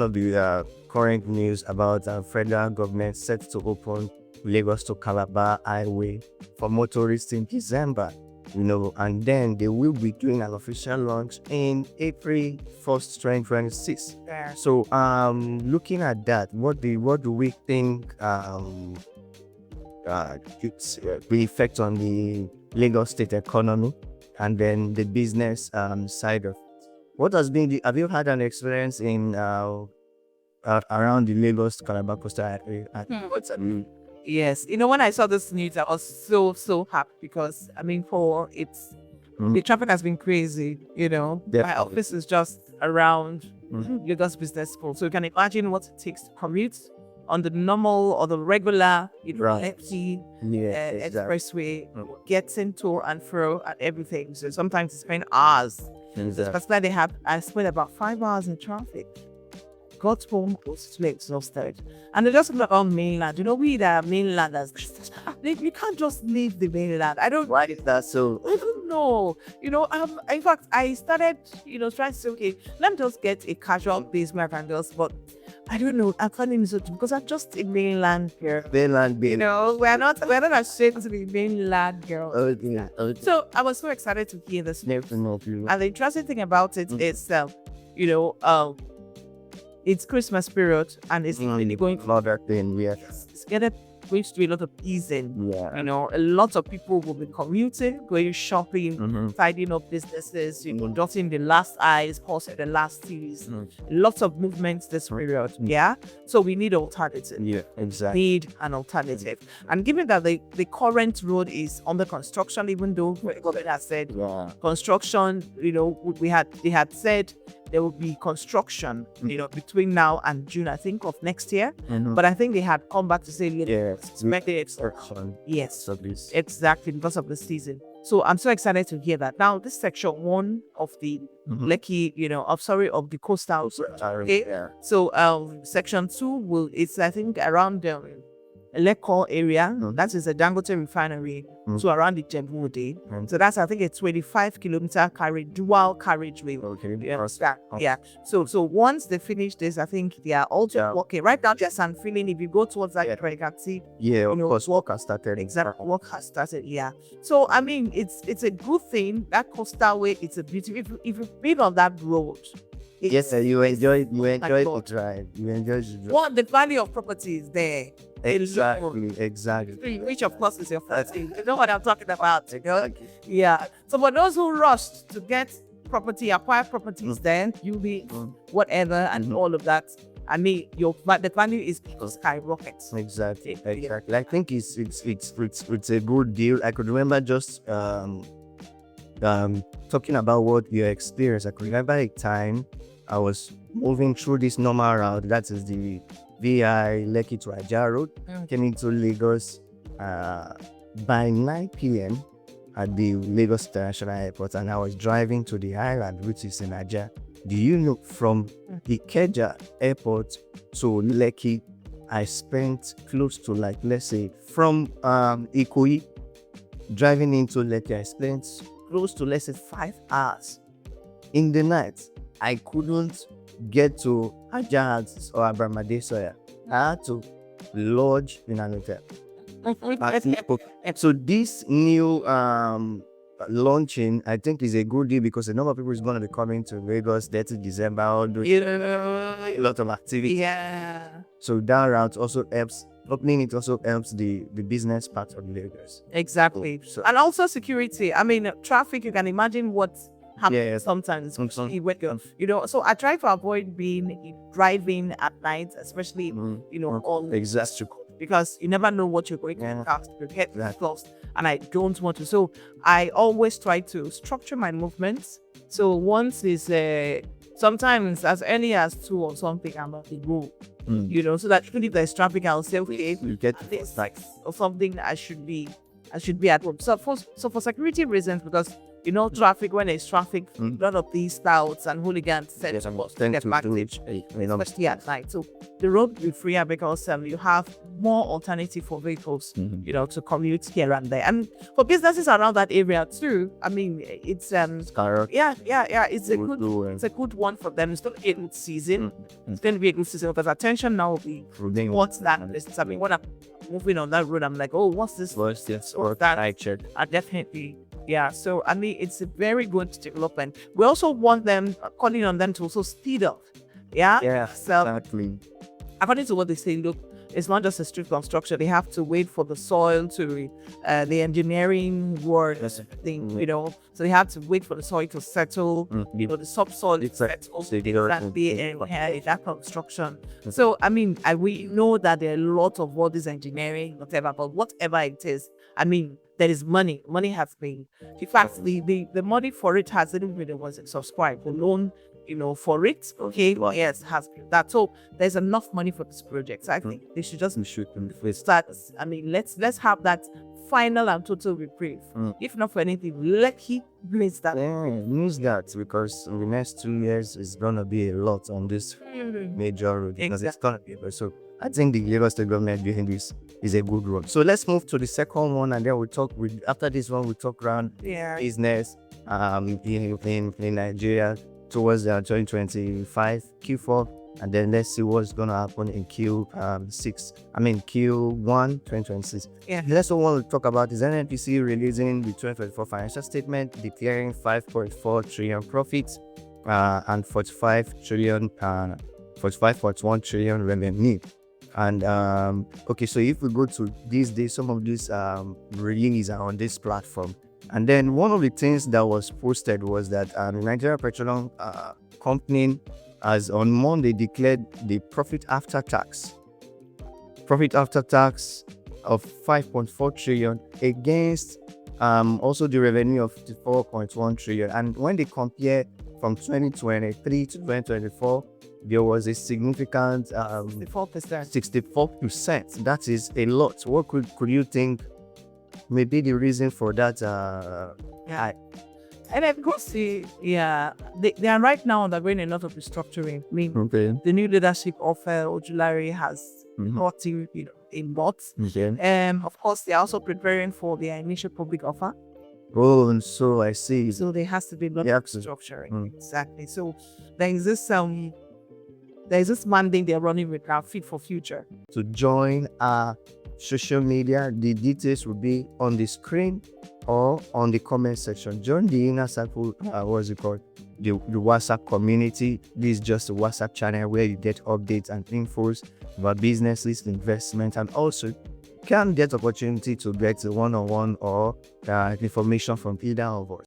one of the current news about federal government set to open Lagos-Calabar Highway for motorists in December. And then they will be doing an official launch in April 1st, 2026. Yeah. So, looking at that, what do we think the effect on the Lagos state economy and then the business side of it? What has been have you had an experience in around the Lagos-Calabar Coastal Highway? What's that? Yes. When I saw this news, I was so happy because, the traffic has been crazy, My Definitely. office is just around Lagos Business School. So you can imagine what it takes to commute on the normal or the regular, Right. empty Exactly. expressway, getting to and fro and everything. So sometimes you spend hours. Exactly. Especially I spent about 5 hours in traffic. Got home, was too exhausted. And they just talking about mainland. We that are mainlanders. You can't just leave the mainland. Why is that so? I don't know. In fact, I started, trying to say, okay, let me just get a casual base where I can just, but I don't know. I can't even because I'm just a mainland girl. Mainland being. We're not ashamed to be mainland girl. So I was so excited to hear this news. And the interesting thing about it is, it's Christmas period and it's really going to Another thing, it's going to be a lot of easing. Yeah. A lot of people will be commuting, going shopping, tidying up businesses, dotting the last I's, crossing the last T's. Lots of movements this period. Yeah. So we need alternative. Yeah, exactly. Need an alternative. And given that the current road is under construction, even though the government has said construction, they had said there will be construction, between now and June, I think, of next year. But I think they had come back to say, yes, exactly, because of the season. So I'm so excited to hear that. Now, this section 1 of the Lekki, of the coastal. Okay. Yeah. So section 2 it's I think around Lekko area. That is a Dangote refinery. So around the Jembude. So that's, I think, a 25-kilometer dual carriageway. Okay. Yeah. So once they finish this, I think they are also working. Right now, there's some feeling if you go towards that, you can see. Yeah, of course, work has started. Exactly. Work has started, yeah. So, it's a good thing. That coastal way, it's a beautiful. If you've been on that road, yes, you enjoy the drive. You enjoy the drive. What the value of property is there. Exactly. Which of course is your first thing. You know what I'm talking about, Yeah. So for those who rushed to acquire properties, then you be whatever and all of that. The value is skyrockets. Exactly. I think it's a good deal. I could remember just talking about what you experienced. I could remember a time I was moving through this normal route. That is the VI Lekki to Ajah Road. Came into Lagos by 9 p.m. at the Lagos International Airport, and I was driving to the island, which is in Ajah. Do you know, from Ikeja Airport to Lekki, I spent close to, let's say, from Ikoyi driving into Lekki, I spent close to, let's say, 5 hours. In the night, I couldn't get to Ajah or Abramadesoya. I had to lodge in an hotel. So this new launching, I think, is a good deal because a number of people is going to be coming to Lagos 30 December, a lot of activity. Yeah. So that route also helps. Opening it also helps the business part of Lagos. Exactly. So, and also security. Traffic, you can imagine what happens sometimes. So I try to avoid driving at night, especially, on exactly. Because you never know what you're going to encounter. You get lost, and I don't want to. So I always try to structure my movements. So once is sometimes as early as 2 or something, I'm at the go. So that even if there's traffic, I'll say, okay, you get this or something. I should be at home. So for security reasons, because traffic, when there's traffic, a lot of these touts and hooligans tend Yes, to tend get to back, do it, especially at night. So the road will be freer because you have more alternative for vehicles, to commute here and there. And for businesses around that area too, I mean, it's it's a good one for them. It's not a good season. It's going to be a good season because attention now will be what's that? I mean, when I'm moving on that road, I'm like, oh, what's this? What's this? What's that? Definitely. Yeah, so I mean, it's a very good development. We also want them, calling on them to also speed up. Yeah, So exactly. according to what they say, look, it's not just a street construction. They have to wait for the soil to, the engineering work thing, So they have to wait for the soil to settle, the subsoil to settle. That construction. So, I mean, we know that there are a lot of all this engineering, whatever, but whatever it is, I mean, there is money. Money has been, in fact, the money for it hasn't really wasn't subscribed. The loan, for it, yes, has been that. So there's enough money for this project. So I think they should just start. I mean, let's have that final and total reprieve. If not for anything, lucky place that. Use that because in the next 2 years it's gonna be a lot on this major road because it's gonna be. So I think the Lagos State government behind this is a good road. So let's move to the second one, and then we'll talk. After this one, we'll talk around business in Nigeria towards 2025 Q4, and then let's see what's gonna happen in Q1 2026. The next one we want to talk about is NNPC releasing the 2024 financial statement, declaring 5.4 trillion profits and 45.1 trillion revenue. And okay, so if we go to these days, some of these releases are on this platform. And then one of the things that was posted was that Nigeria Petroleum Company has on Monday declared the profit after tax of 5.4 trillion against also the revenue of 54.1 trillion. And when they compare from 2023 to 2024, there was a significant 64%. That is a lot. What could you think maybe the reason for that? And of course, they are right now undergoing a lot of restructuring. I mean, the new leadership of Ojulari has got in bots. Of course, they are also preparing for their initial public offer. Oh, and so I see. So there has to be a lot of restructuring. Exactly. So there's this mandate they're running with now, Fit for Future. To join our social media, the details will be on the screen or on the comment section. Join the inner circle, what's it called? The WhatsApp community. This is just a WhatsApp channel where you get updates and infos about businesses, investment, and also can get opportunity to get a one-on-one or information from either of us.